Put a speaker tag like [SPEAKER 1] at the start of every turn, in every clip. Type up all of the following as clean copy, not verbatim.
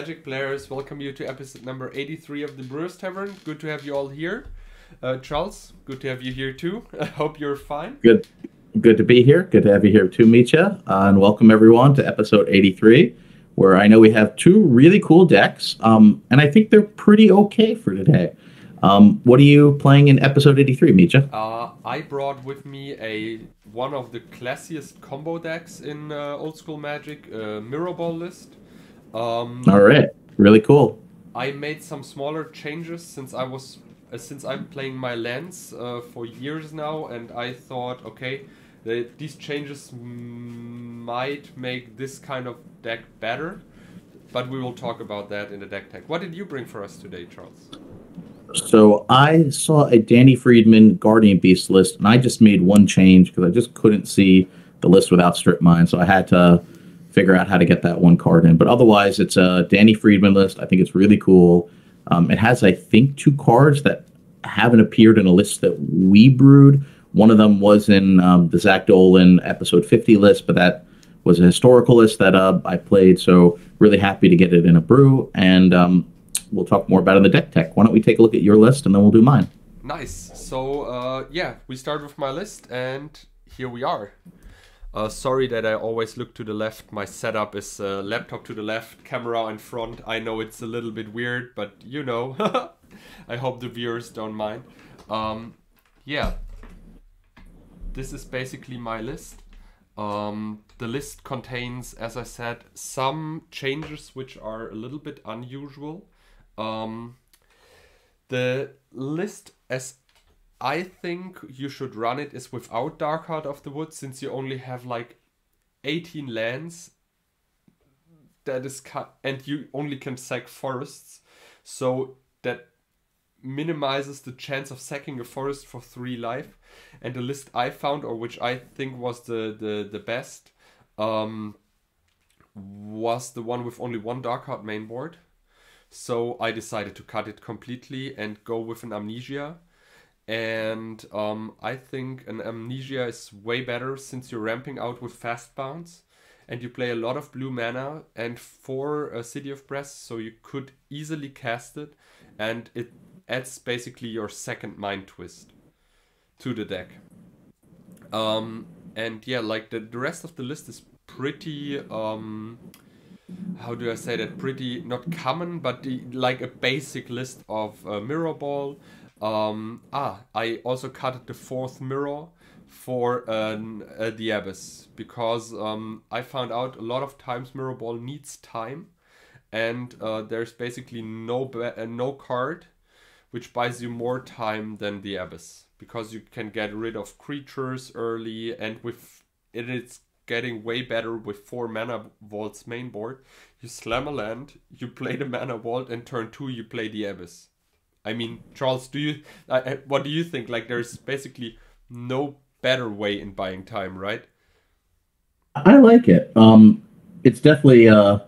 [SPEAKER 1] Magic players, welcome you to episode number 83 of the Brewers Tavern. Good to have you all here. Charles, good to have you here too. I hope you're fine.
[SPEAKER 2] Good to be here. Good to have you here too, Mitja. And welcome everyone to episode 83, where I know we have two really cool decks, and I think they're pretty okay for today. What are you playing in episode 83, Mitja?
[SPEAKER 1] I brought with me one of the classiest combo decks in Old School Magic, Mirrorball list.
[SPEAKER 2] All right, really cool.
[SPEAKER 1] I made some smaller changes since I'm playing my lands for years now, and I thought, okay, these changes might make this kind of deck better, but we will talk about that in the deck tech. What did you bring for us today, Charles?
[SPEAKER 2] So I saw a Danny Friedman Guardian Beast list, and I just made one change because I just couldn't see the list without Strip Mine, so I had to figure out how to get that one card in. But otherwise, it's a Danny Friedman list. I think it's really cool. It has, I think, two cards that haven't appeared in a list that we brewed. One of them was in the Zach Dolan episode 50 list, but that was a historical list that I played, so really happy to get it in a brew, and we'll talk more about it in the deck tech. Why don't we take a look at your list, and then we'll do mine.
[SPEAKER 1] Nice. So, yeah, we start with my list, and here we are. Sorry that I always look to the left. My setup is laptop to the left, camera in front. I know it's a little bit weird, but you know. I hope the viewers don't mind. Yeah. This is basically my list. The list contains, as I said, some changes which are a little bit unusual. The list, as I think you should run it, is without Dark Heart of the Wood, since you only have like 18 lands. That is and you only can sack forests, so that minimizes the chance of sacking a forest for 3 life. And the list I found, or which I think was the best, was the one with only 1 Dark Heart main board. So I decided to cut it completely and go with an Amnesia. And I think an Amnesia is way better since you're ramping out with fast bounce and you play a lot of blue mana and 4 City of Brass, so you could easily cast it, and it adds basically your second Mind Twist to the deck. And yeah, like the rest of the list is pretty, how do I say that, pretty not common, but like a basic list of Mirrorball. I also cut the 4th mirror for the Abyss, because I found out a lot of times Mirrorball needs time, and there's basically no card which buys you more time than the Abyss, because you can get rid of creatures early, and with it's getting way better with 4 mana vaults main board. You slam a land, you play the mana vault, and turn 2 you play the Abyss. I mean, Charles, what do you think? Like, there's basically no better way in buying time, right?
[SPEAKER 2] I like it. It's definitely, I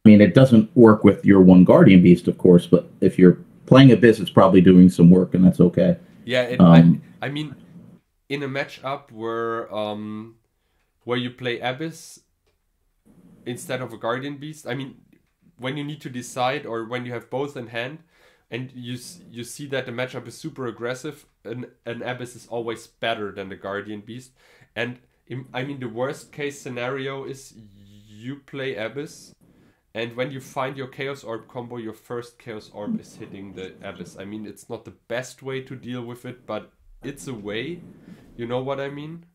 [SPEAKER 2] mean, it doesn't work with your 1 Guardian Beast, of course, but if you're playing Abyss, it's probably doing some work, and that's okay.
[SPEAKER 1] Yeah, I mean, in a matchup where you play Abyss instead of a Guardian Beast, I mean, when you need to decide, or when you have both in hand, and you see that the matchup is super aggressive, an Abyss is always better than the Guardian Beast. And I mean, the worst case scenario is you play Abyss, and when you find your Chaos Orb combo, your first Chaos Orb is hitting the Abyss. I mean, it's not the best way to deal with it, but it's a way. You know what I mean?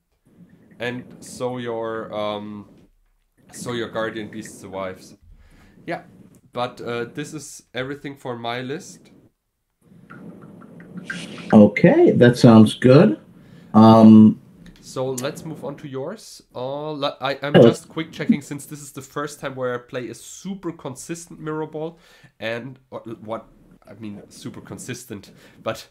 [SPEAKER 1] And so your Guardian Beast survives. Yeah. But this is everything for my list.
[SPEAKER 2] Okay, that sounds good.
[SPEAKER 1] So let's move on to yours. I'm just quick checking, since this is the first time where I play a super consistent Mirrorball, and super consistent, but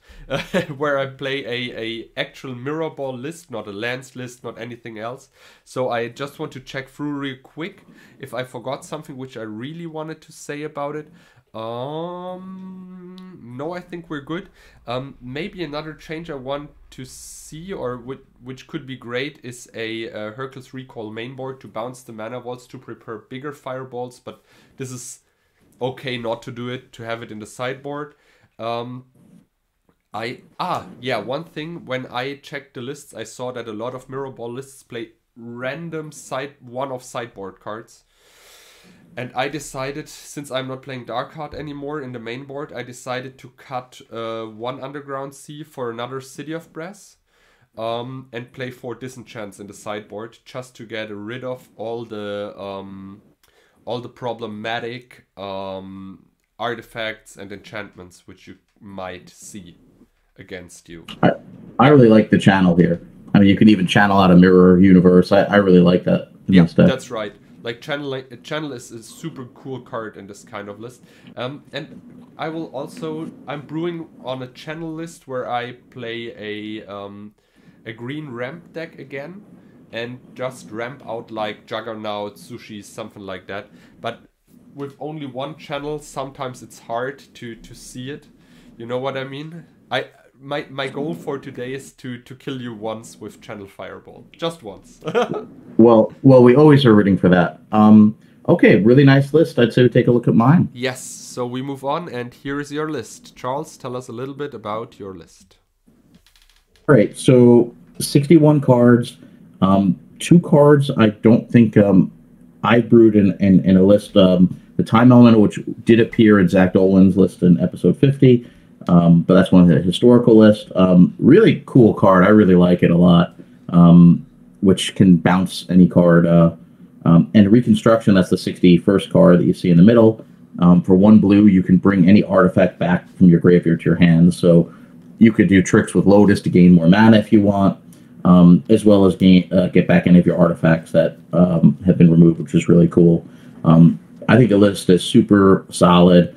[SPEAKER 1] where I play a actual Mirrorball list, not a lands list, not anything else. So I just want to check through real quick if I forgot something which I really wanted to say about it. No, I think we're good. Maybe another change I want to see, or which could be great, is a Hercules Recall mainboard to bounce the mana vaults to prepare bigger fireballs, but this is okay not to do it, to have it in the sideboard. One thing, when I checked the lists, I saw that a lot of Mirrorball lists play random one-off sideboard cards. And I decided, since I'm not playing Dark Heart anymore in the main board, I decided to cut one Underground Sea for another City of Brass, and play 4 Disenchants in the sideboard, just to get rid of all the problematic artifacts and enchantments which you might see against you.
[SPEAKER 2] I really like the channel here. I mean, you can even channel out a mirror universe. I really like that.
[SPEAKER 1] Yeah, that's right. Like channel is a super cool card in this kind of list. And I'm brewing on a channel list where I play a green ramp deck again, and just ramp out like Juggernaut, Sushi, something like that. But with only one channel, sometimes it's hard to see it. You know what I mean? My goal for today is to kill you once with Channel Fireball. Just once.
[SPEAKER 2] Well, we always are rooting for that. Okay, really nice list. I'd say we take a look at mine.
[SPEAKER 1] Yes, so we move on, and here is your list. Charles, tell us a little bit about your list.
[SPEAKER 2] All right, so 61 cards. 2 cards I don't think I brewed in a list. The Time Elemental, which did appear in Zach Dolan's list in episode 50. But that's one of the historical list. Really cool card. I really like it a lot. Which can bounce any card. And Reconstruction, that's the 61st card that you see in the middle. For 1 blue, you can bring any artifact back from your graveyard to your hand. So you could do tricks with Lotus to gain more mana if you want, as well as get back any of your artifacts that have been removed, which is really cool. I think the list is super solid.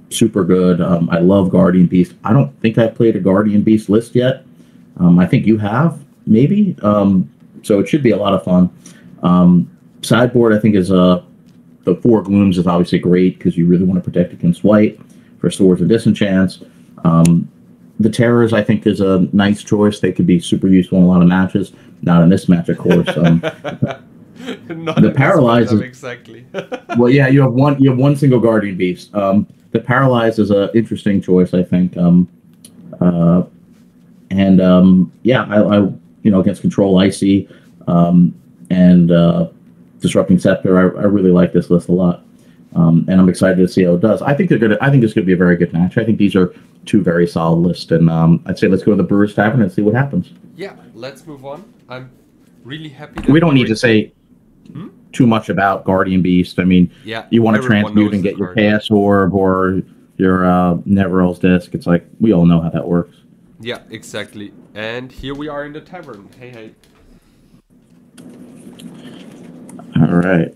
[SPEAKER 2] Super good. I love Guardian Beast. I don't think I've played a Guardian Beast list yet. I think you have, maybe. So it should be a lot of fun. Sideboard, I think, is the 4 Glooms is obviously great because you really want to protect against white for Swords and Disenchants. The Terrors, I think, is a nice choice. They could be super useful in a lot of matches. Not in this match, of course. The Paralyze is
[SPEAKER 1] exactly.
[SPEAKER 2] Well, yeah, you have one single Guardian Beast. The Paralyze is an interesting choice, I think. I against Control Icy and Disrupting Scepter, I really like this list a lot. And I'm excited to see how it does. I think it's going to be a very good match. I think these are 2 very solid lists, and I'd say let's go to the Brewers Tavern and see what happens.
[SPEAKER 1] Yeah, let's move on. I'm really happy.
[SPEAKER 2] We don't need to say too much about Guardian Beast. I mean, you want to transmute and get your Chaos Orb or your Neverell's Disc. It's like, we all know how that works.
[SPEAKER 1] Yeah, exactly. And here we are in the Tavern. Hey.
[SPEAKER 2] All right.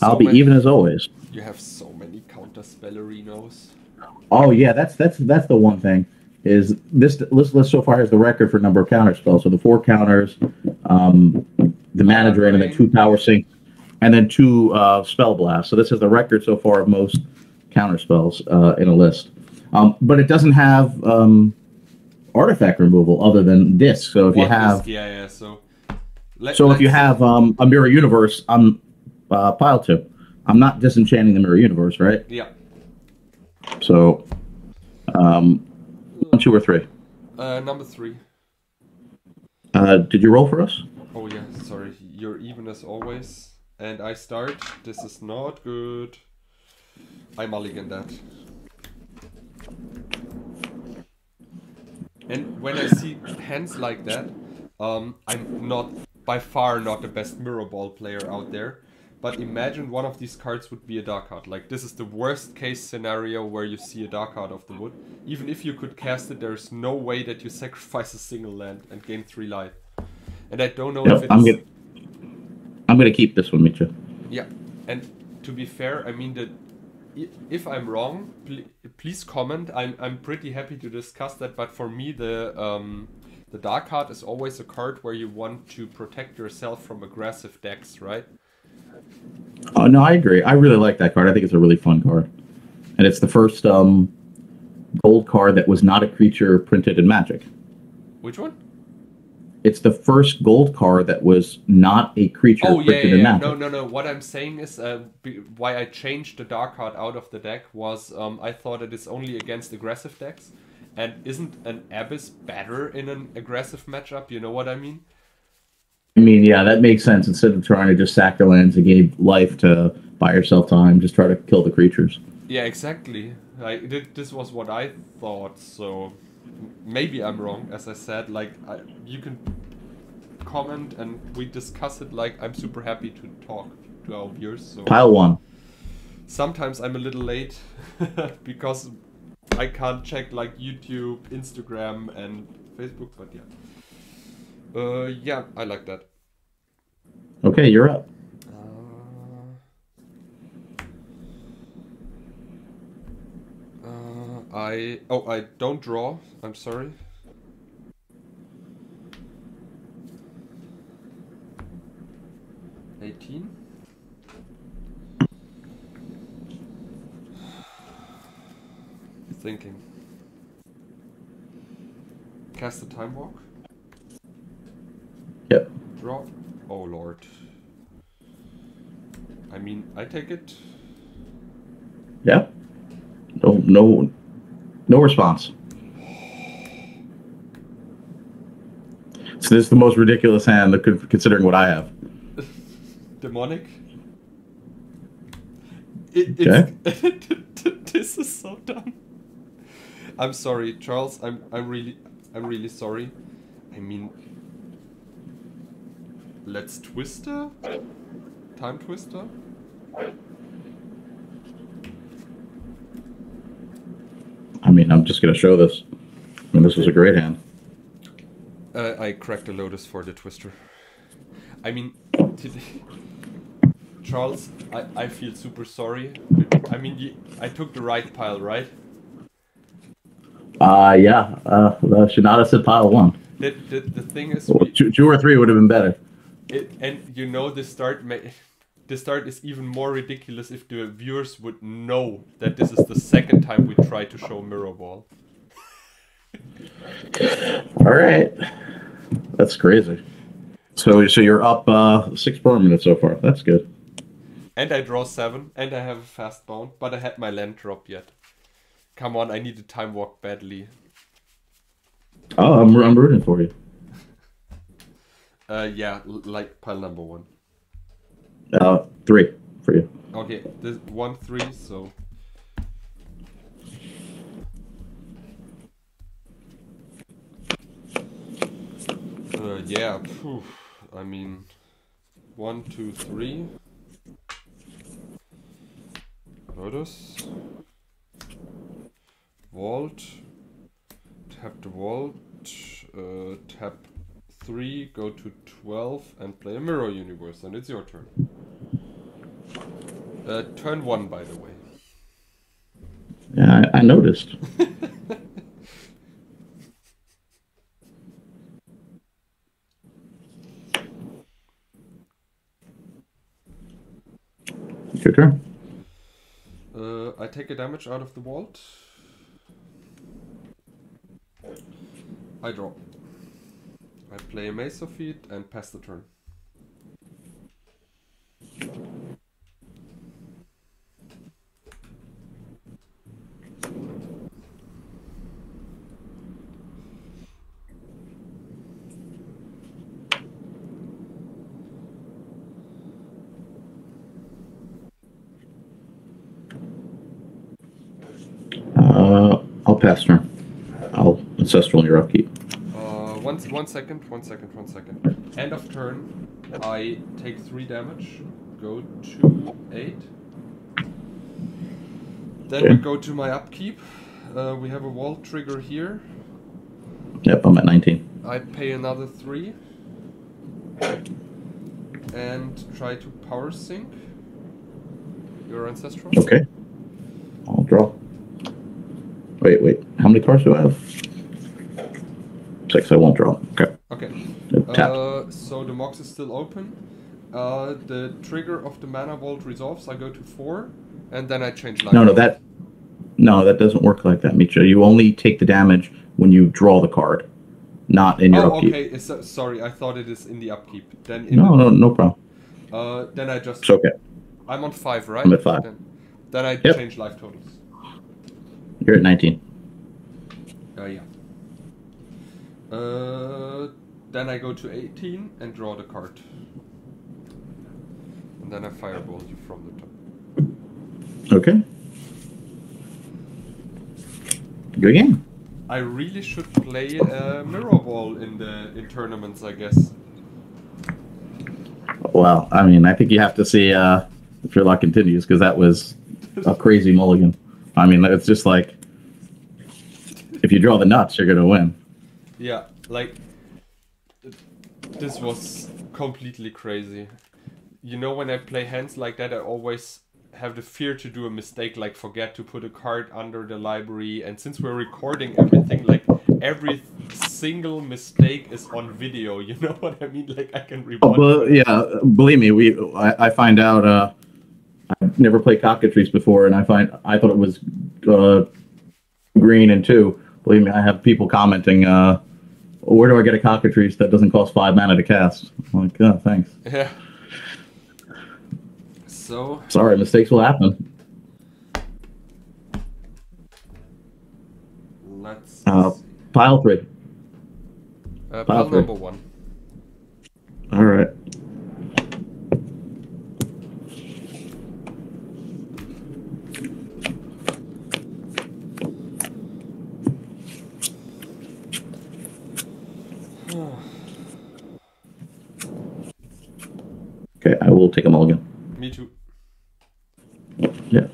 [SPEAKER 2] I'll be even as always.
[SPEAKER 1] You have so many counter spellerinos.
[SPEAKER 2] Oh yeah, that's the one thing. Is this list so far has the record for number of counter spells. So the 4 counters, the Mana Drain, and then 2 Power Sinks, and then 2 Spell Blasts. So this is the record so far of most counter spells in a list. But it doesn't have artifact removal other than disc. So if you have, so if you have a Mirror Universe, I'm pile 2. I'm not disenchanting the Mirror Universe, right?
[SPEAKER 1] Yeah.
[SPEAKER 2] So, 1, 2, or 3.
[SPEAKER 1] Number 3.
[SPEAKER 2] Did you roll for us?
[SPEAKER 1] Oh yeah, sorry. You're even as always, and I start. This is not good. I mulligan that. And when I see hands like that, I'm not, by far not the best Mirrorball player out there. But imagine one of these cards would be a Dark Heart. Like, this is the worst case scenario where you see a Dark Heart of the Wood. Even if you could cast it, there's no way that you sacrifice a single land and gain 3 life. And I don't know if it's...
[SPEAKER 2] I'm gonna keep this one, Mitja.
[SPEAKER 1] Yeah, and to be fair, I mean that if I'm wrong, please comment. I'm pretty happy to discuss that. But for me, the Dark Heart is always a card where you want to protect yourself from aggressive decks, right?
[SPEAKER 2] Oh no, I agree. I really like that card. I think it's a really fun card, and it's the first gold card that was not a creature printed in Magic.
[SPEAKER 1] Which one?
[SPEAKER 2] It's the first gold card that was not a creature
[SPEAKER 1] Oh yeah,
[SPEAKER 2] printed
[SPEAKER 1] yeah,
[SPEAKER 2] in
[SPEAKER 1] yeah.
[SPEAKER 2] Magic.
[SPEAKER 1] No. What I'm saying is, why I changed the dark card out of the deck was I thought it is only against aggressive decks, and isn't an Abyss better in an aggressive matchup? You know what I mean?
[SPEAKER 2] I mean, yeah, that makes sense. Instead of trying to just sack the lands and gain life to buy yourself time, just try to kill the creatures.
[SPEAKER 1] Yeah, exactly. This was what I thought. So maybe I'm wrong. As I said, like you can comment and we discuss it. Like I'm super happy to talk to our viewers. So
[SPEAKER 2] Pile 1.
[SPEAKER 1] sometimes I'm a little late because I can't check like YouTube, Instagram, and Facebook. But yeah, yeah, I like that.
[SPEAKER 2] Okay, you're up.
[SPEAKER 1] I don't draw. I'm sorry. $18. Thinking. Cast the time walk.
[SPEAKER 2] Yep.
[SPEAKER 1] Draw. Oh lord. I mean, I take it.
[SPEAKER 2] Yeah. No response. So this is the most ridiculous hand considering what I have.
[SPEAKER 1] Demonic.
[SPEAKER 2] Okay.
[SPEAKER 1] This is so dumb. I'm sorry, Charles. I'm really sorry. I mean, let's Twister. Time Twister.
[SPEAKER 2] I mean, I'm just gonna show this. I mean, this was a great hand.
[SPEAKER 1] I cracked a Lotus for the Twister. I mean, Charles, I feel super sorry. I mean, I took the right pile, right?
[SPEAKER 2] Yeah. Shinada said pile 1.
[SPEAKER 1] The thing is,
[SPEAKER 2] Well, two or 3 would have been better.
[SPEAKER 1] And you know, the start is even more ridiculous if the viewers would know that this is the second time we try to show Mirrorball.
[SPEAKER 2] All right, that's crazy. So you're up 6 minutes so far. That's good.
[SPEAKER 1] And I draw 7, and I have a fast bound, but I had my land drop yet. Come on, I need a time walk badly.
[SPEAKER 2] Oh, I'm rooting for you.
[SPEAKER 1] Yeah, like pile number 1.
[SPEAKER 2] 3 for you.
[SPEAKER 1] Okay, this 1, 3, so. Yeah, phew. I mean, 1, 2, 3. Lotus. Vault. Tap the vault. Tap 3, go to 12 and play a Mirror Universe, and it's your turn. Turn 1, by the way.
[SPEAKER 2] Yeah, I noticed. Your turn.
[SPEAKER 1] I take a damage out of the vault. I draw. I play a Mace of Feet and pass the turn.
[SPEAKER 2] I'll pass turn. I'll ancestral in your upkeep.
[SPEAKER 1] One second. End of turn. I take 3 damage. Go to 8. Then we go to my upkeep. We have a wall trigger here.
[SPEAKER 2] Yep, I'm at 19.
[SPEAKER 1] I pay another 3. And try to power sync your ancestral.
[SPEAKER 2] Okay. I'll draw. Wait. How many cards do I have? 6. I won't draw. Okay.
[SPEAKER 1] Okay.
[SPEAKER 2] Tap.
[SPEAKER 1] So the Mox is still open. The trigger of the mana vault resolves. I go to 4, and then I change life.
[SPEAKER 2] No, that doesn't work like that, Mitja. You only take the damage when you draw the card. not in your upkeep.
[SPEAKER 1] Okay. Sorry, I thought it is in the upkeep. Then
[SPEAKER 2] No problem.
[SPEAKER 1] Then I just.
[SPEAKER 2] It's okay.
[SPEAKER 1] I'm on 5, right?
[SPEAKER 2] I'm at 5.
[SPEAKER 1] Then I
[SPEAKER 2] Yep.
[SPEAKER 1] change life totals.
[SPEAKER 2] You're at 19.
[SPEAKER 1] Yeah. Then I go to 18 and draw the card. And then I fireball you from the top.
[SPEAKER 2] Okay. Good game.
[SPEAKER 1] I really should play Mirrorball in tournaments, I guess.
[SPEAKER 2] Well, I mean, I think you have to see if your luck continues, because that was a crazy mulligan. I mean, it's just like, if you draw the nuts, you're going to win.
[SPEAKER 1] Yeah, like, this was completely crazy. You know, when I play hands like that, I always have the fear to do a mistake, like forget to put a card under the library. And since we're recording everything, like, every single mistake is on video. You know what I mean? Like, I can rewind.
[SPEAKER 2] Well, yeah, believe me, I find out. I've never played cockatrice before, and I thought it was green and 2. Believe me, I have people commenting, where do I get a cockatrice that doesn't cost 5 mana to cast? I'm like, oh, thanks.
[SPEAKER 1] Yeah. So.
[SPEAKER 2] Sorry, mistakes will happen.
[SPEAKER 1] Let's.
[SPEAKER 2] Pile 3.
[SPEAKER 1] Pile number 1.
[SPEAKER 2] All right. Okay, I will take a mulligan.
[SPEAKER 1] Me too.
[SPEAKER 2] Yeah.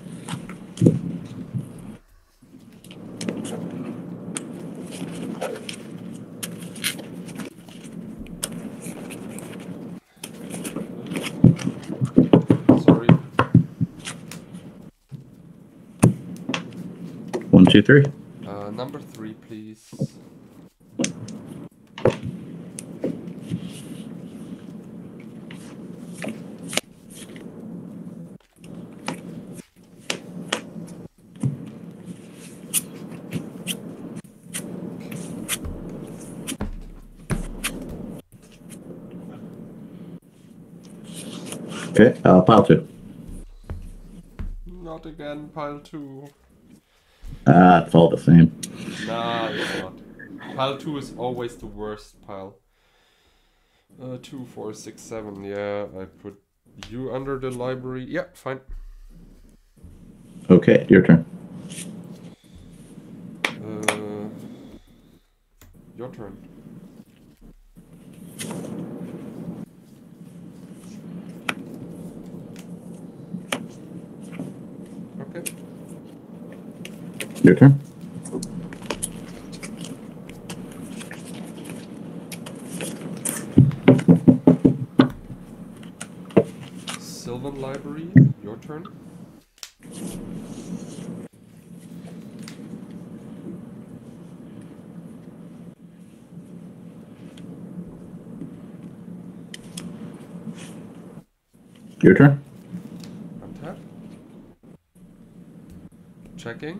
[SPEAKER 1] Sorry.
[SPEAKER 2] 1, 2, 3.
[SPEAKER 1] Number 3, please.
[SPEAKER 2] Okay, pile 2.
[SPEAKER 1] Not again, pile 2.
[SPEAKER 2] It's all the same.
[SPEAKER 1] Nah, it's not. Pile 2 is always the worst pile. 2, 4, 6, 7. Yeah, I put you under the library. Yeah, fine.
[SPEAKER 2] Okay, your turn.
[SPEAKER 1] Your turn. Okay.
[SPEAKER 2] Your turn.
[SPEAKER 1] Sylvan Library, your turn.
[SPEAKER 2] Your turn.
[SPEAKER 1] Untap. Checking.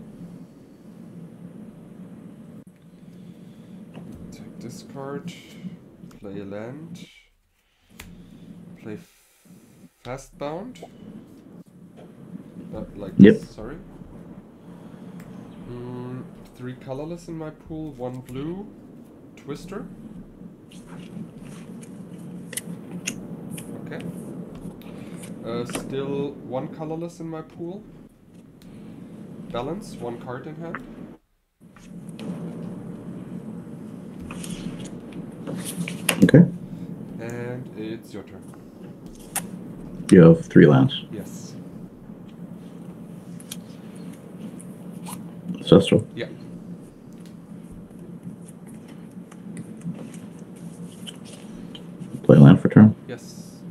[SPEAKER 1] Take this card. Play a land. Play Fastbound. Like
[SPEAKER 2] Yep.
[SPEAKER 1] this, sorry. 3 colorless in my pool, 1 blue. Twister. Okay. Still 1 colorless in my pool. Balance, 1 card in hand.
[SPEAKER 2] Okay.
[SPEAKER 1] And it's your turn.
[SPEAKER 2] You have 3 lands.
[SPEAKER 1] Yes.
[SPEAKER 2] Ancestral.
[SPEAKER 1] Yeah.
[SPEAKER 2] Play land for turn.
[SPEAKER 1] Yes.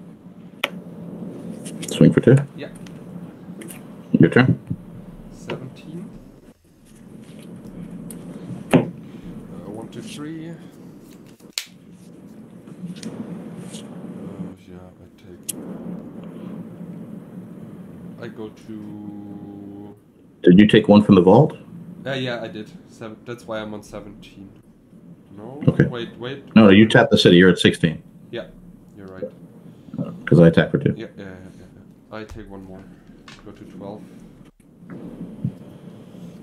[SPEAKER 2] Swing for 2.
[SPEAKER 1] Yeah.
[SPEAKER 2] Your turn.
[SPEAKER 1] 17. 1, 2, 3. Yeah, I go to.
[SPEAKER 2] Did you take 1 from the vault?
[SPEAKER 1] Yeah, I did. That's why I'm on 17. No.
[SPEAKER 2] Okay.
[SPEAKER 1] Wait.
[SPEAKER 2] No, you tap the city. You're at 16.
[SPEAKER 1] Yeah, you're right.
[SPEAKER 2] Because I attack for 2.
[SPEAKER 1] Yeah. I take one more. Go to 12.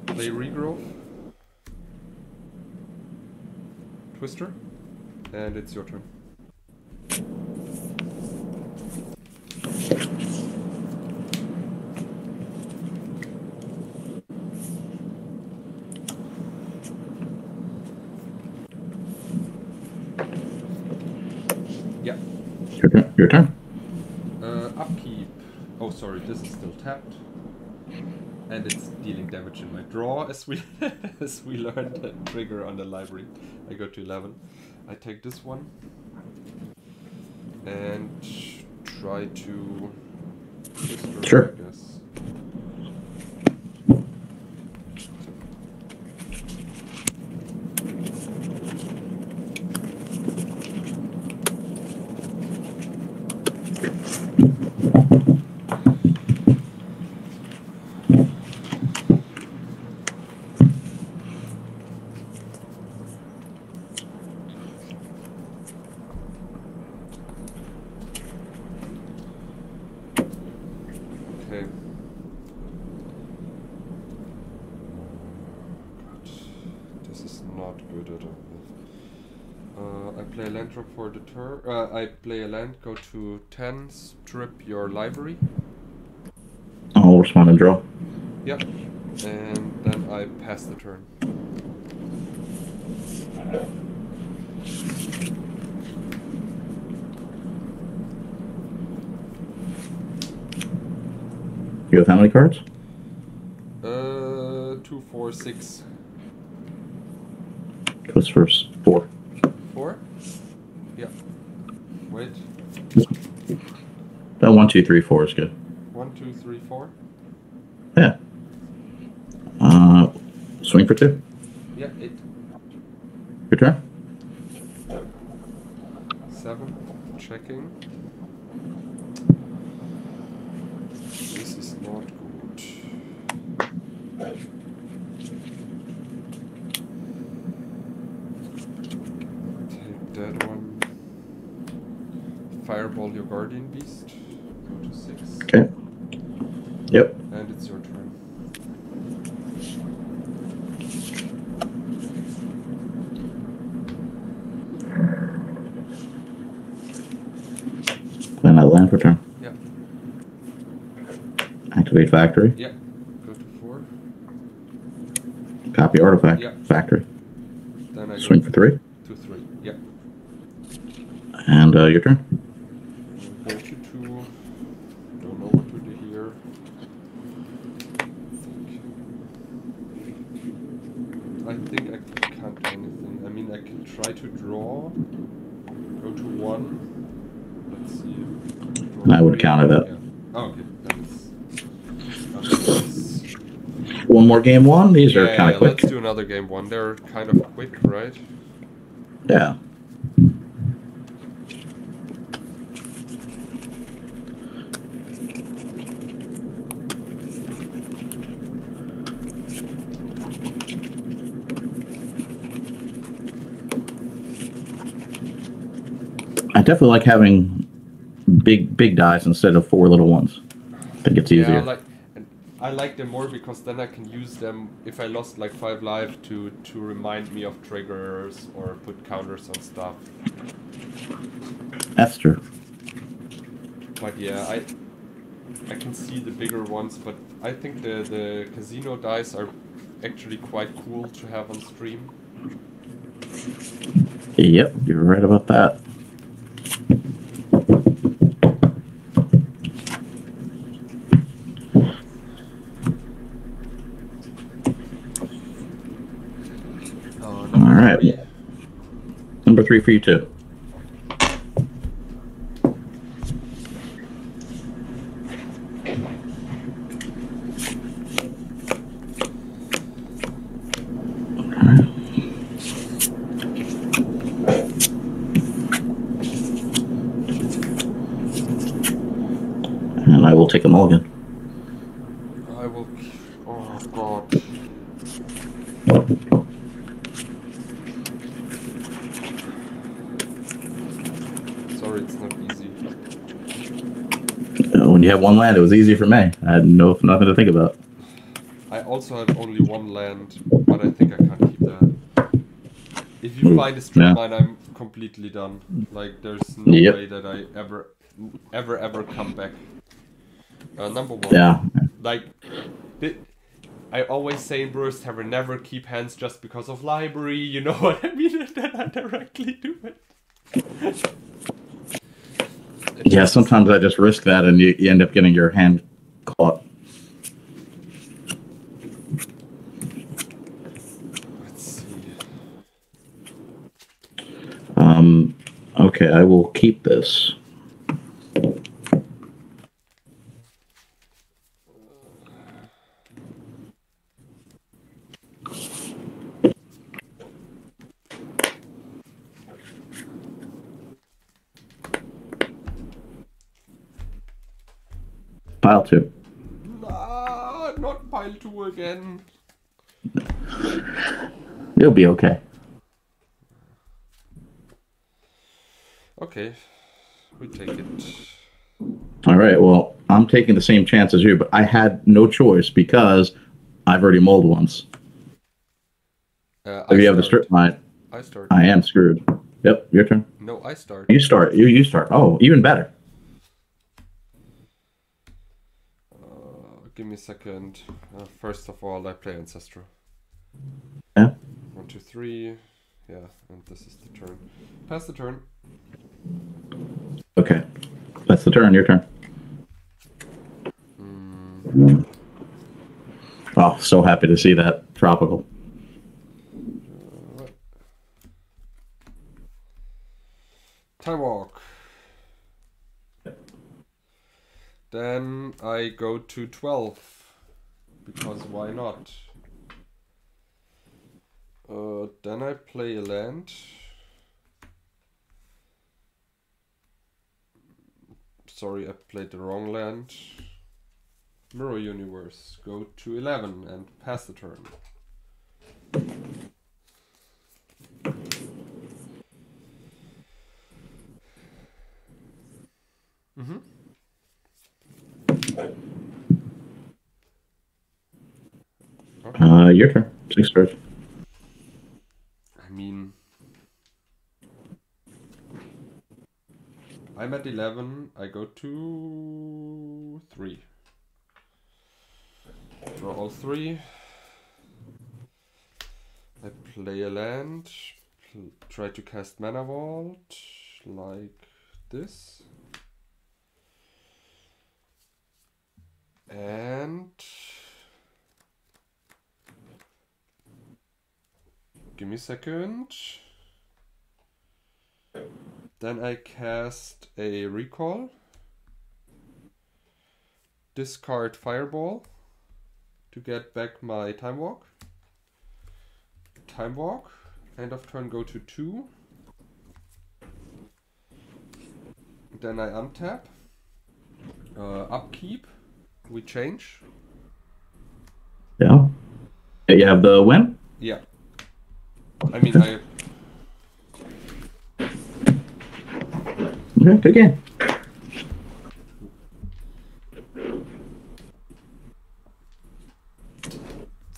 [SPEAKER 1] Play regrowth. Twister. And it's your turn. Yeah.
[SPEAKER 2] Your turn.
[SPEAKER 1] Upkeep. Oh, sorry, this is still tapped. And it's dealing damage in my draw, as we as we learned that trigger on the library. I go to 11. I take this one and try to twist,
[SPEAKER 2] sure.
[SPEAKER 1] I guess. Okay. God, this is not good at all. I play a land drop for the turn. I play a land, go to 10, strip your library.
[SPEAKER 2] I'll respond and draw.
[SPEAKER 1] Yep. And then I pass the turn.
[SPEAKER 2] You have how many cards?
[SPEAKER 1] 2, 4, 6.
[SPEAKER 2] Goes first. 4.
[SPEAKER 1] 4? Yeah. Wait.
[SPEAKER 2] 1, 2, 3, 4 is good.
[SPEAKER 1] 1, 2, 3, 4?
[SPEAKER 2] Yeah. Swing for 2.
[SPEAKER 1] Yeah, 8.
[SPEAKER 2] Your turn.
[SPEAKER 1] 7. Checking. This is not good. Take that one. Fireball your guardian beast. Go to 6.
[SPEAKER 2] Okay. Yep.
[SPEAKER 1] And it's your turn.
[SPEAKER 2] Then I land for turn.
[SPEAKER 1] Yeah.
[SPEAKER 2] Activate factory.
[SPEAKER 1] Yeah. Go to 4.
[SPEAKER 2] Copy artifact.
[SPEAKER 1] Yeah.
[SPEAKER 2] Factory.
[SPEAKER 1] Then I
[SPEAKER 2] Swing
[SPEAKER 1] go
[SPEAKER 2] for 3.
[SPEAKER 1] to 3. Yeah.
[SPEAKER 2] And your turn.
[SPEAKER 1] Go to 2. Don't know what to do here. I think I can't do anything. I mean, I can try to draw. Go to 1. Let's see. Draw
[SPEAKER 2] And I would
[SPEAKER 1] 3.
[SPEAKER 2] counter that.
[SPEAKER 1] Yeah. Oh, okay. That's
[SPEAKER 2] One more game 1. These are kind of quick.
[SPEAKER 1] Let's do another game 1. They're kind of quick, right?
[SPEAKER 2] Yeah. I definitely like having big dice instead of 4 little ones. I think it's easier.
[SPEAKER 1] Yeah, I like them more because then I can use them if I lost like 5 life to remind me of triggers or put counters on stuff.
[SPEAKER 2] That's true.
[SPEAKER 1] But yeah, I can see the bigger ones, but I think the casino dice are actually quite cool to have on stream.
[SPEAKER 2] Yep, you're right about that. All right. Number 3 for you too. And I will take a mulligan.
[SPEAKER 1] I will. Oh god.
[SPEAKER 2] have one land. It was easy for me. I had nothing to think about.
[SPEAKER 1] I also have only one land, but I think I can't keep that. If you find a strip mine, I'm completely done. Like, there's no way that I ever come back. Number one.
[SPEAKER 2] Yeah.
[SPEAKER 1] Like, I always say in Brewers Tavern, never keep hands just because of library. You know what I mean? And then I directly do it.
[SPEAKER 2] Yeah, sometimes I just risk that, and you end up getting your hand caught.
[SPEAKER 1] Let's see.
[SPEAKER 2] Okay, I will keep this. Pile 2.
[SPEAKER 1] Nah, not pile 2 again.
[SPEAKER 2] You'll be okay.
[SPEAKER 1] Okay, we take it.
[SPEAKER 2] All right, well, I'm taking the same chance as you, but I had no choice because I've already mulled once. If you have the strip mine,
[SPEAKER 1] I start.
[SPEAKER 2] I am screwed. Yep, your turn.
[SPEAKER 1] No, I start.
[SPEAKER 2] You start. You start. Oh, even better.
[SPEAKER 1] Give me a second. First of all, I play Ancestral.
[SPEAKER 2] Yeah.
[SPEAKER 1] 1, 2, 3. Yeah, and this is the turn. Pass the turn.
[SPEAKER 2] Okay. That's the turn. Your turn. Oh, so happy to see that. Tropical.
[SPEAKER 1] Time walk. Then I go to 12. Because why not? Then I play a land. Sorry, I played the wrong land. Mirror Universe. Go to 11 and pass the turn. Okay.
[SPEAKER 2] Your turn. 6 cards.
[SPEAKER 1] I mean, I'm at 11. I go to 3. Draw all 3. I play a land. Try to cast Mana Vault like this. And give me a second. Then I cast a Recall. Discard Fireball to get back my Time Walk. Time Walk. End of turn, go to 2. Then I untap. Upkeep. We change.
[SPEAKER 2] Yeah. You have the win?
[SPEAKER 1] Yeah. I mean, I...
[SPEAKER 2] Okay, good game.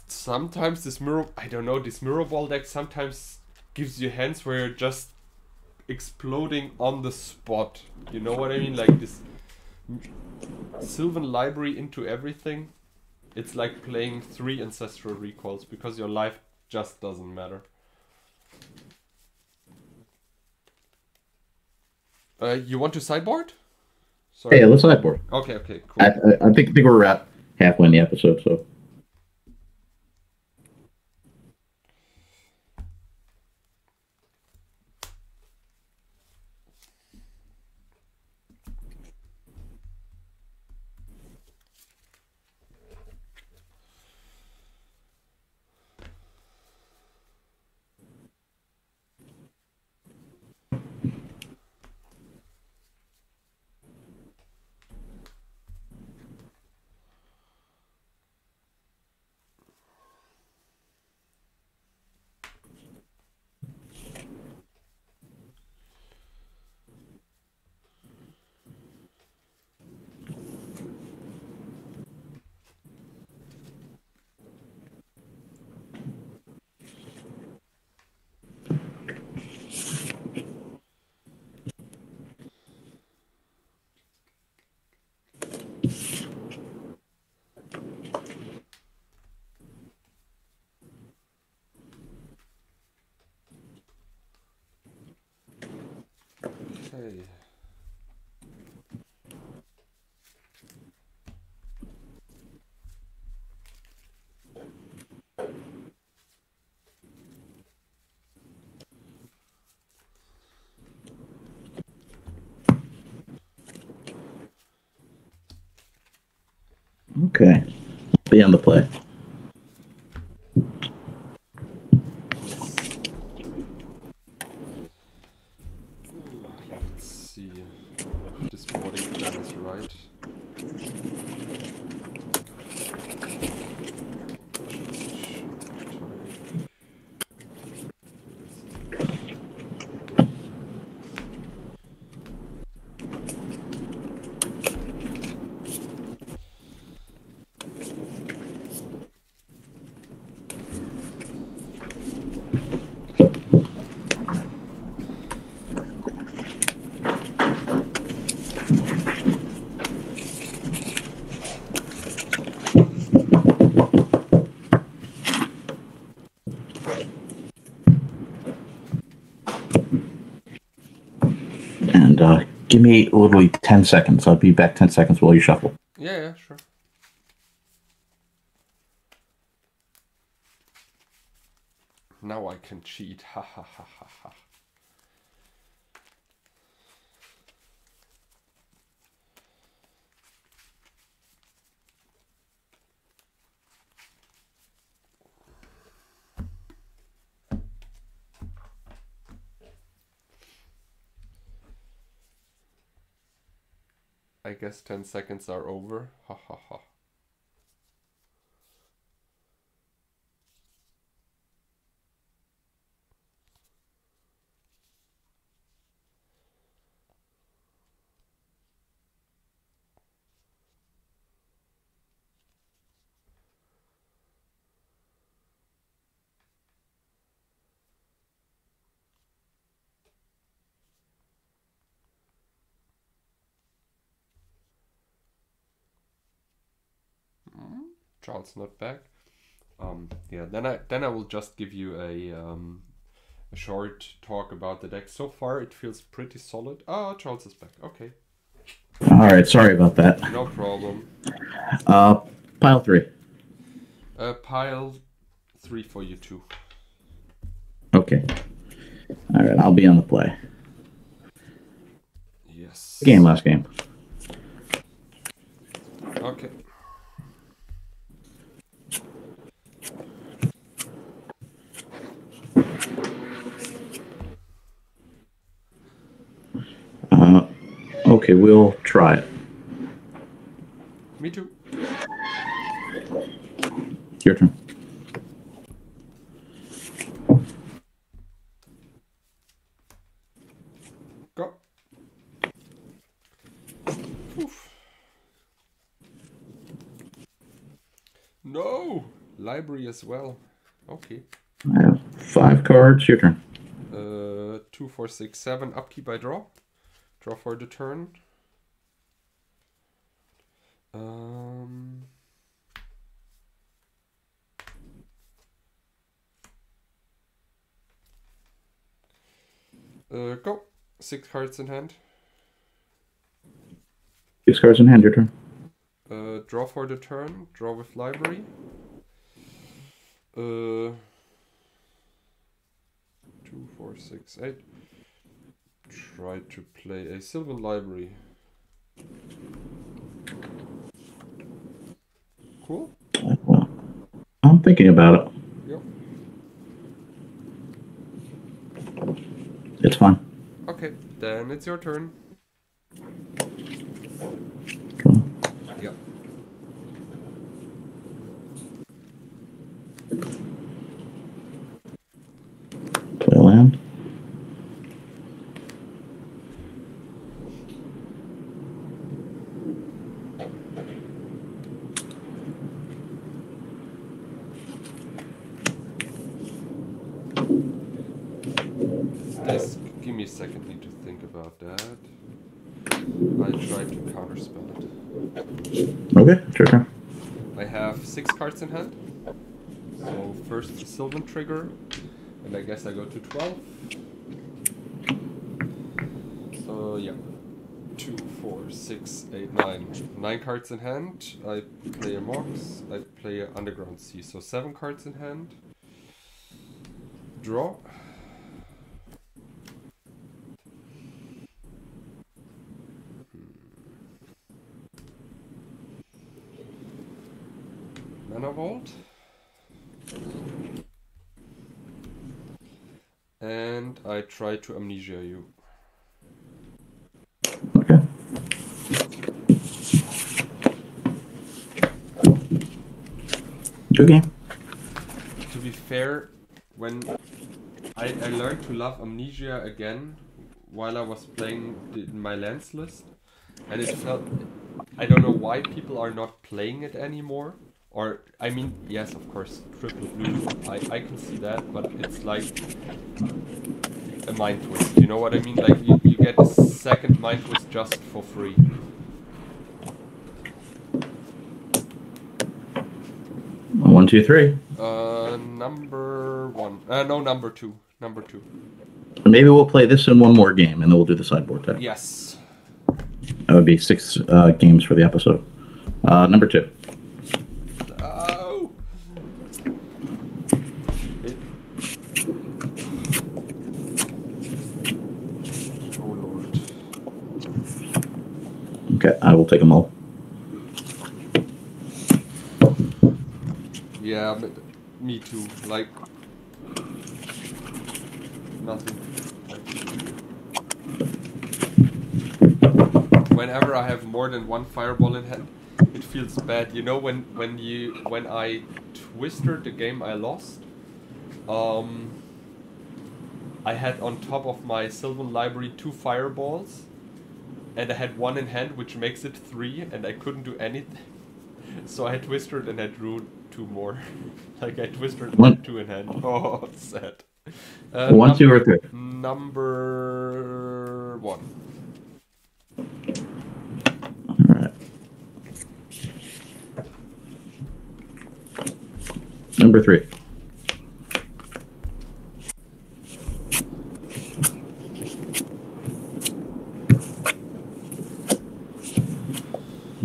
[SPEAKER 1] Sometimes this Mirrorball deck sometimes gives you hands where you're just exploding on the spot. You know what I mean? Like this Sylvan Library into everything. It's like playing 3 Ancestral Recalls because your life just doesn't matter. You want to sideboard? Sorry.
[SPEAKER 2] Hey, let's sideboard.
[SPEAKER 1] Okay, cool.
[SPEAKER 2] I think we're at halfway in the episode, so.
[SPEAKER 1] Okay.
[SPEAKER 2] Okay. Be on the play.
[SPEAKER 1] Yes. Let's see if this boarding plan is right.
[SPEAKER 2] And give me literally 10 seconds. I'll be back 10 seconds while you shuffle.
[SPEAKER 1] Yeah, sure. Now I can cheat. Ha ha ha ha ha. I guess 10 seconds are over. Ha ha ha. Charles not back. Yeah, then I will just give you a short talk about the deck. So far it feels pretty solid. Oh, Charles is back. Okay.
[SPEAKER 2] All right, sorry about that.
[SPEAKER 1] No problem.
[SPEAKER 2] Pile 3.
[SPEAKER 1] Pile 3 for you too.
[SPEAKER 2] Okay. All right, I'll be on the play.
[SPEAKER 1] Yes.
[SPEAKER 2] Last game.
[SPEAKER 1] Okay.
[SPEAKER 2] Okay, we'll try it.
[SPEAKER 1] Me too.
[SPEAKER 2] Your turn.
[SPEAKER 1] Go. Oof. No! Library as well. Okay.
[SPEAKER 2] I have 5 cards. Your turn.
[SPEAKER 1] 2, 4, 6, 7. Upkeep I draw. Draw for the turn. Go. 6 cards in hand.
[SPEAKER 2] 6 cards in hand. Your turn.
[SPEAKER 1] Draw for the turn. Draw with library. 2, 4, 6, 8. Try to play a Sylvan Library. Cool.
[SPEAKER 2] Well, I'm thinking about it.
[SPEAKER 1] Yep.
[SPEAKER 2] It's fine.
[SPEAKER 1] Okay, then it's your turn.
[SPEAKER 2] Cool.
[SPEAKER 1] Yep.
[SPEAKER 2] Play land.
[SPEAKER 1] Just give me a second, need to think about that. I try to counterspell it.
[SPEAKER 2] Okay, it's your turn.
[SPEAKER 1] I have 6 cards in hand. So first Sylvan trigger, and I guess I go to 12. Yeah. 2, 4, 6, 8, 9. 9 cards in hand. I play a Mox. I play an Underground Sea. So 7 cards in hand. Draw. Mana Vault. And I try to Amnesia you.
[SPEAKER 2] Okay. Good game.
[SPEAKER 1] To be fair, when I learned to love Amnesia again while I was playing my lands list, and it felt, I don't know why people are not playing it anymore. Or, I mean, yes, of course, triple blue, I can see that, but it's like a mind twist, you know what I mean? Like, you get a second mind twist just for free.
[SPEAKER 2] One, two, three.
[SPEAKER 1] Number 1. No, number 2. Number 2.
[SPEAKER 2] Maybe we'll play this in one more game, and then we'll do the sideboard tech.
[SPEAKER 1] Yes.
[SPEAKER 2] That would be 6 games for the episode. Number 2.
[SPEAKER 1] Oh. Oh Lord.
[SPEAKER 2] Okay, I will take them all.
[SPEAKER 1] Yeah, me too. Like, nothing. Whenever I have more than 1 fireball in hand, it feels bad. You know, when I twisted the game I lost, I had on top of my Sylvan library 2 fireballs, and I had 1 in hand, which makes it 3, and I couldn't do anything. So I twisted and I drew 2 more. Like I twisted and had 2 in hand. Oh, sad.
[SPEAKER 2] 1, 2, or 3?
[SPEAKER 1] Number 1.
[SPEAKER 2] Alright. Number 3.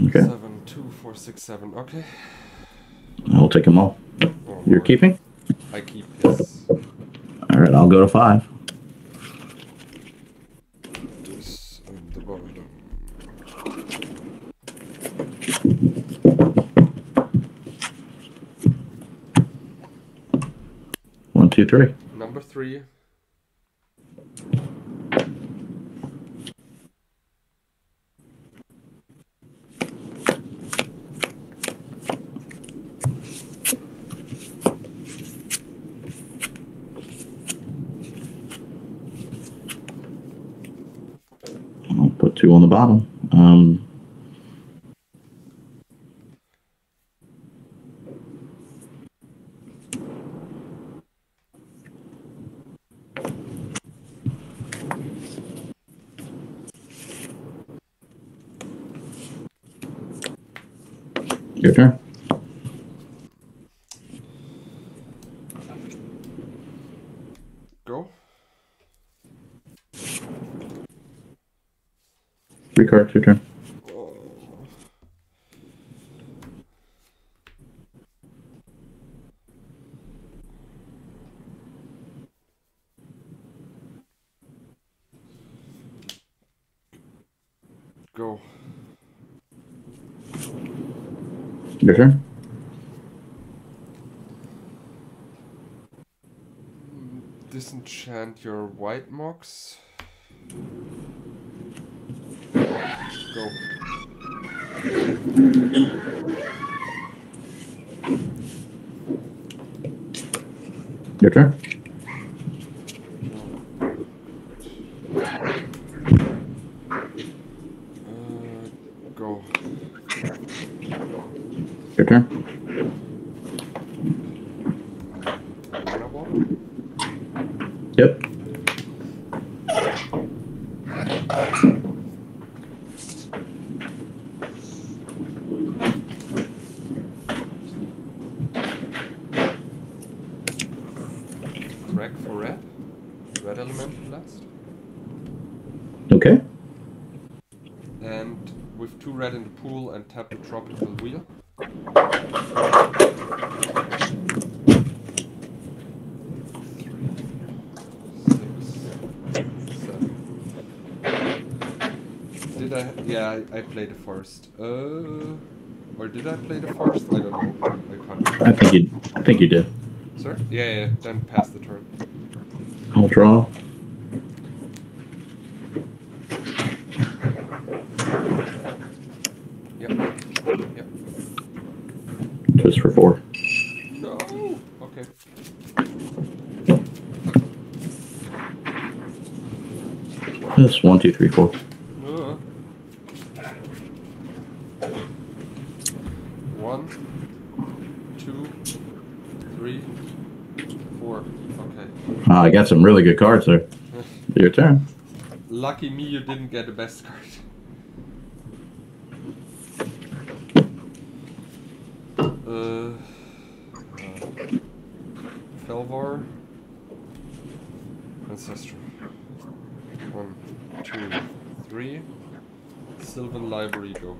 [SPEAKER 2] Okay.
[SPEAKER 1] 7, 2, 4, 6, 7. Okay.
[SPEAKER 2] I'll take them all.
[SPEAKER 1] Oh,
[SPEAKER 2] You're
[SPEAKER 1] Lord.
[SPEAKER 2] keeping?
[SPEAKER 1] I keep, yes.
[SPEAKER 2] Alright, I'll go to 5.
[SPEAKER 1] This and the bottom.
[SPEAKER 2] 1, 2, 3.
[SPEAKER 1] Number 3.
[SPEAKER 2] I'll put 2 on the bottom. Your turn.
[SPEAKER 1] Go.
[SPEAKER 2] 3 cards, your turn.
[SPEAKER 1] Oh. Go.
[SPEAKER 2] Your turn.
[SPEAKER 1] Disenchant your white mox. Go.
[SPEAKER 2] Your turn.
[SPEAKER 1] Go.
[SPEAKER 2] Your turn.
[SPEAKER 1] Mirrorball.
[SPEAKER 2] Yep.
[SPEAKER 1] Crack for red. Red element blast.
[SPEAKER 2] Okay.
[SPEAKER 1] And with 2 red in the pool and tap the tropical wheel. Did I? Yeah, I played the forest. Or did I play the forest? I don't know. I can't remember.
[SPEAKER 2] I think you did.
[SPEAKER 1] Sorry? Yeah. Then pass the turn.
[SPEAKER 2] I'll draw.
[SPEAKER 1] Yep.
[SPEAKER 2] Just for 4.
[SPEAKER 1] No. Okay.
[SPEAKER 2] That's 1, 2, 3, 4.
[SPEAKER 1] 1, 2, 3, 4. Okay.
[SPEAKER 2] I got some really good cards there. Your turn.
[SPEAKER 1] Lucky me, you didn't get the best card. Felvar. Ancestral. 1, 2, 3. Sylvan Library, go.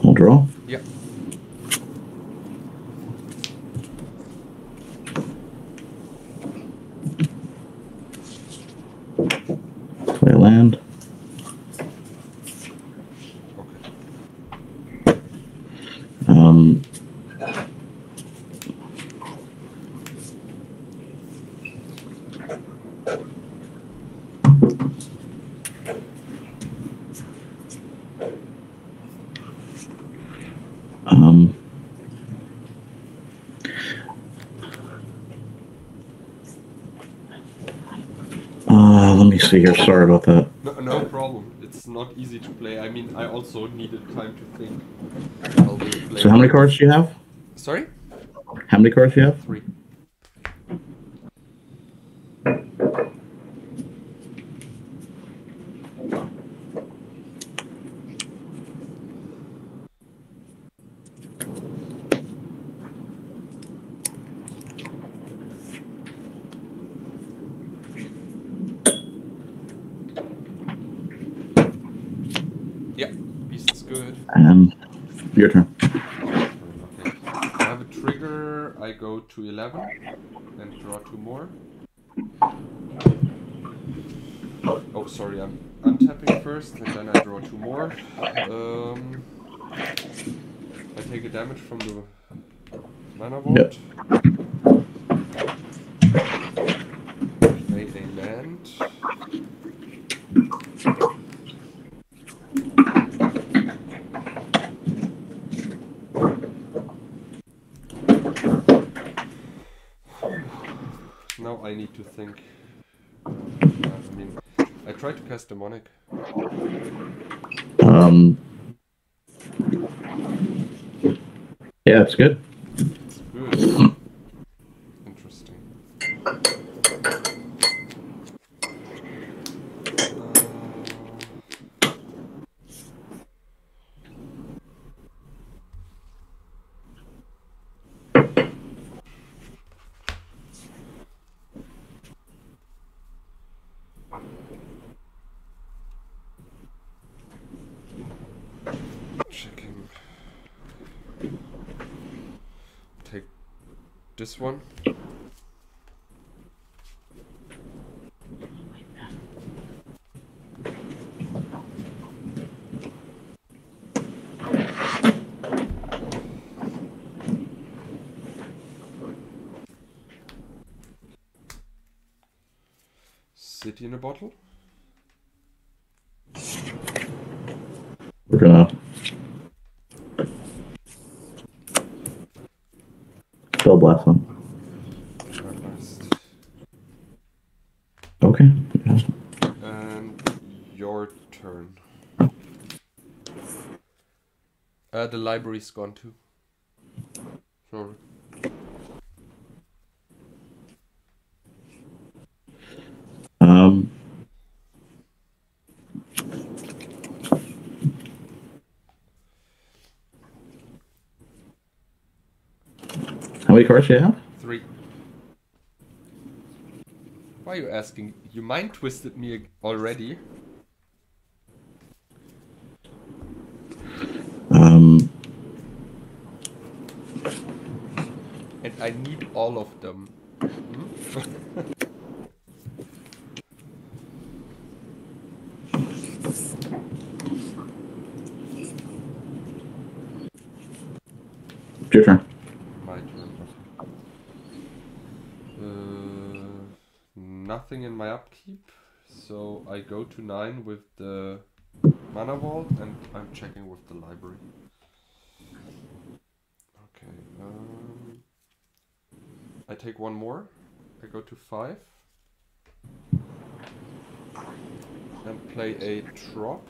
[SPEAKER 2] I'll draw.
[SPEAKER 1] Yep.
[SPEAKER 2] Play land.
[SPEAKER 1] Okay.
[SPEAKER 2] Let me see here. Sorry about that.
[SPEAKER 1] No problem. It's not easy to play. I mean, I also needed time to think.
[SPEAKER 2] So how many cards do you have?
[SPEAKER 1] Sorry?
[SPEAKER 2] How many cards do you have?
[SPEAKER 1] 3. Yeah, beast is good.
[SPEAKER 2] And your turn.
[SPEAKER 1] Okay. I have a trigger. I go to 11 and draw 2 more. Oh, sorry, I'm untapping first and then I draw 2 more. I take a damage from the mana vault.
[SPEAKER 2] Yep.
[SPEAKER 1] Play a land. Now I need to think. I mean, I tried to cast Demonic.
[SPEAKER 2] Yeah, it's good.
[SPEAKER 1] It's good. Interesting. Checking. Take this one. City in a bottle.
[SPEAKER 2] We're gonna spell blast on. Okay. Yeah.
[SPEAKER 1] And your turn. The library's gone too. Sorry.
[SPEAKER 2] How many cards do you have?
[SPEAKER 1] 3. are you asking? You mind twisted me already? And I need all of them.
[SPEAKER 2] Your turn.
[SPEAKER 1] My turn. Nothing in my upkeep, so I go to 9 with the mana vault, and I'm checking with the library. Okay. I take one more. I go to 5 and play a drop.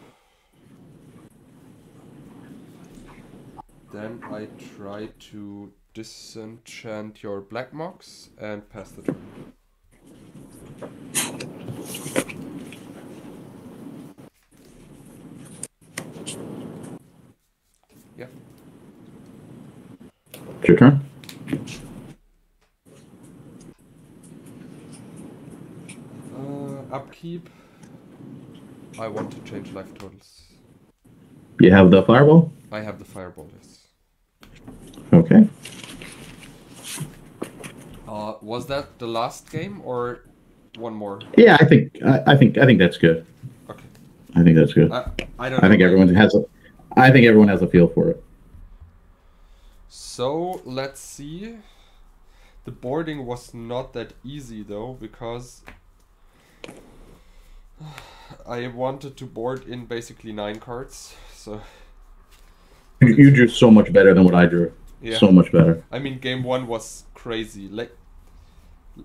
[SPEAKER 1] Then I try to disenchant your black mox and pass the turn. Yeah.
[SPEAKER 2] It's your turn.
[SPEAKER 1] Upkeep. I want to change life totals.
[SPEAKER 2] You have the fireball?
[SPEAKER 1] I have the fireball, yes.
[SPEAKER 2] Okay.
[SPEAKER 1] Was that the last game or one more?
[SPEAKER 2] Yeah, I think that's good.
[SPEAKER 1] Okay.
[SPEAKER 2] I think that's good.
[SPEAKER 1] I don't know.
[SPEAKER 2] I think everyone has a feel for it.
[SPEAKER 1] So let's see. The boarding was not that easy though, because I wanted to board in basically 9 cards. So
[SPEAKER 2] you drew so much better than what I drew.
[SPEAKER 1] Yeah.
[SPEAKER 2] So much better.
[SPEAKER 1] I mean, game 1 was crazy.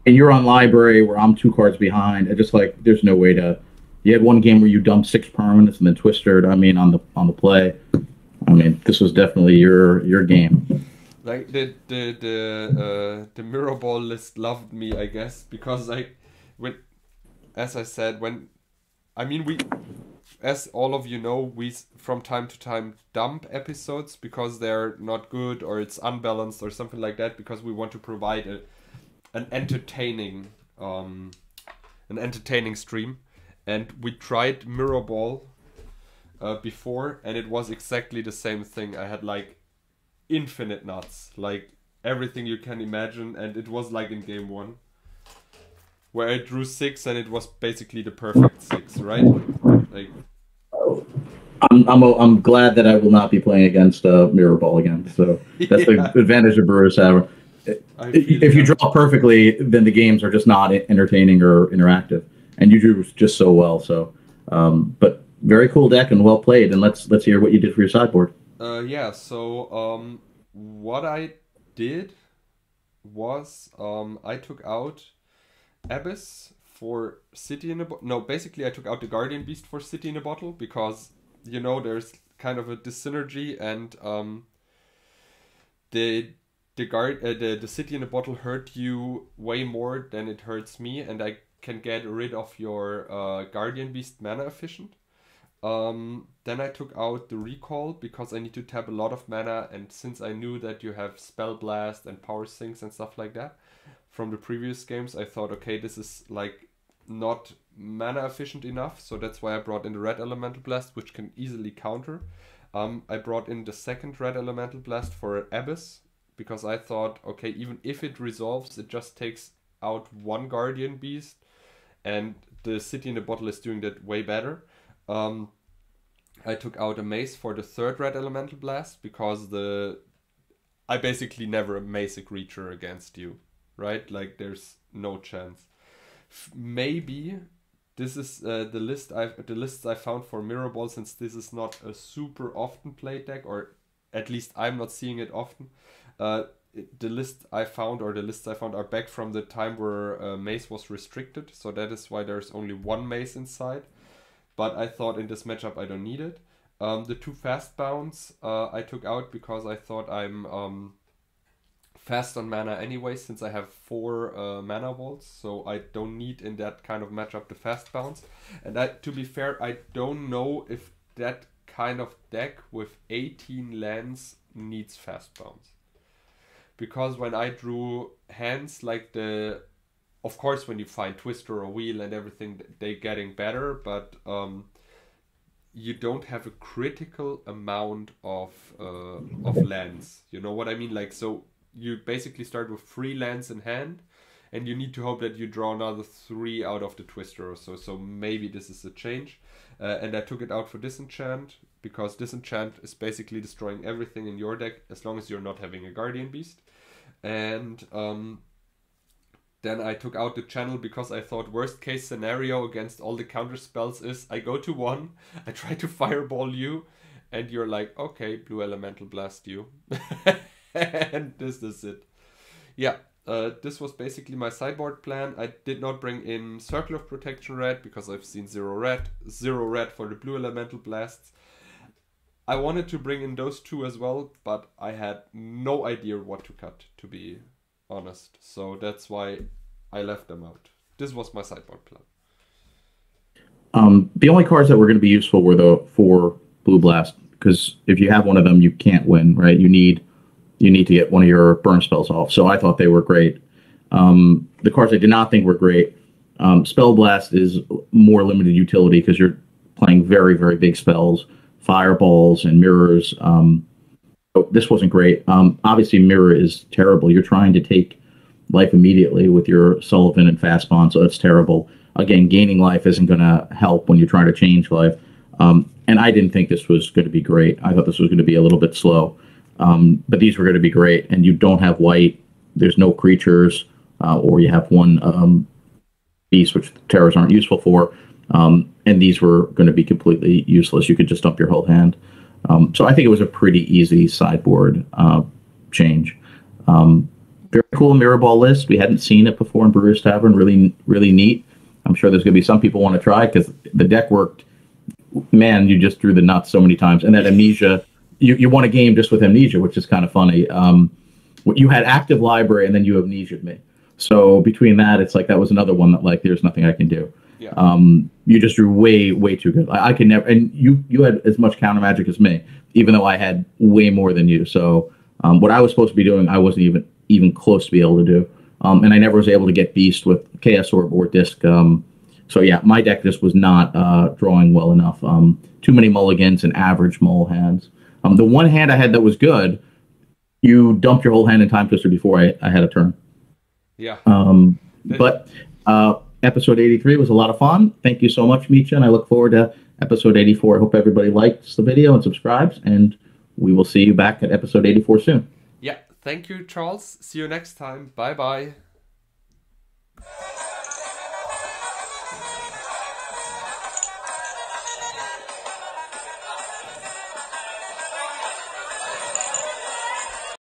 [SPEAKER 2] And you're on library where I'm 2 cards behind. It's just like there's no way to. You had one game where you dumped 6 permanents and then twisted. I mean, on the play. I mean, this was definitely your game.
[SPEAKER 1] Like the Mirrorball list loved me, I guess, because as I said, as all of you know, we from time to time dump episodes because they're not good or it's unbalanced or something like that, because we want to provide an entertaining stream. And we tried Mirrorball before, and it was exactly the same thing. I had like infinite nuts, like everything you can imagine, and it was like in game 1 where I drew 6 and it was basically the perfect 6, right? Like,
[SPEAKER 2] I'm glad that I will not be playing against Mirrorball again. So that's the advantage of Brewers have. If you draw perfectly, then the games are just not entertaining or interactive, and you drew just so well. So, but very cool deck and well played. And let's hear what you did for your sideboard.
[SPEAKER 1] Yeah. So what I did was I took out Abyss for City in a Bottle. No, basically I took out the Guardian Beast for City in a Bottle because, you know, there's kind of a dyssynergy, and the City in a Bottle hurt you way more than it hurts me, and I can get rid of your Guardian Beast mana efficient. Then I took out the Recall because I need to tap a lot of mana, and since I knew that you have Spell Blast and Power Sinks and stuff like that from the previous games, I thought, okay, this is like not mana efficient enough, so that's why I brought in the Red Elemental Blast, which can easily counter. I brought in the second Red Elemental Blast for Abyss because I thought, okay, even if it resolves, it just takes out one Guardian Beast, and the City in a Bottle is doing that way better. I took out a Mace for the third Red Elemental Blast because I basically never mace a creature against you, right? Like there's no chance. Maybe this is the lists I found for Mirrorball, since this is not a super often played deck, or at least I'm not seeing it often. The lists I found are back from the time where Mace was restricted, so that is why there's only one Mace inside. But I thought in this matchup I don't need it. The 2 fast bounds I took out because I thought I'm fast on mana anyway, since I have 4 mana vaults, so I don't need in that kind of matchup the fast bounds. And to be fair, I don't know if that kind of deck with 18 lands needs fast bounds. Because when I drew hands like the of course, when you find twister or wheel and everything, they're getting better, but you don't have a critical amount of lands. You know what I mean? Like, so you basically start with 3 lands in hand, and you need to hope that you draw another 3 out of the twister or so. So maybe this is a change. And I took it out for disenchant, because disenchant is basically destroying everything in your deck as long as you're not having a guardian beast. And then I took out the channel because I thought worst case scenario against all the counter spells is I go to 1, I try to fireball you, and you're like, okay, blue elemental blast you. And this is it. Yeah, this was basically my sideboard plan. I did not bring in Circle of Protection red because I've seen 0 red. 0 red for the blue elemental blasts. I wanted to bring in those 2 as well, but I had no idea what to cut, to be honest. So that's why I left them out. This was my sideboard plan.
[SPEAKER 2] The only cards that were going to be useful were the 4 blue blast, because if you have one of them, you can't win, right? You need to get one of your burn spells off. So I thought they were great. The cards I did not think were great. Spell blast is more limited utility because you're playing very, very big spells, fireballs and mirrors. This wasn't great. Obviously, mirror is terrible. You're trying to take life immediately with your Sullivan and fast bond, so it's terrible. Again, gaining life isn't going to help when you're trying to change life. And I didn't think this was going to be great. I thought this was going to be a little bit slow. But these were going to be great. And you don't have white. There's no creatures, or you have 1 beast, which terrors aren't useful for. And these were going to be completely useless. You could just dump your whole hand. So I think it was a pretty easy sideboard change. Very cool Mirrorball list. We hadn't seen it before in Brewers Tavern. Really, really neat. I'm sure there's going to be some people want to try because the deck worked. Man, you just drew the nuts so many times. And that Amnesia, you won a game just with Amnesia, which is kind of funny. You had active library and then you Amnesia'd me. So between that, it's like that was another one that like there's nothing I can do.
[SPEAKER 1] Yeah.
[SPEAKER 2] You just drew way, way too good. I can never, and you had as much counter magic as me, even though I had way more than you. So what I was supposed to be doing, I wasn't even close to be able to do. And I never was able to get Beast with Chaos Orb or Disc. So yeah, my deck just was not drawing well enough. Too many mulligans and average mull hands. The one hand I had that was good, you dumped your whole hand in Time Twister before I had a turn.
[SPEAKER 1] Yeah.
[SPEAKER 2] But episode 83 was a lot of fun. Thank you so much, Mitja, and I look forward to episode 84. I hope everybody likes the video and subscribes, and we will see you back at episode 84 soon.
[SPEAKER 1] Yeah. Thank you, Charles. See you next time. Bye-bye.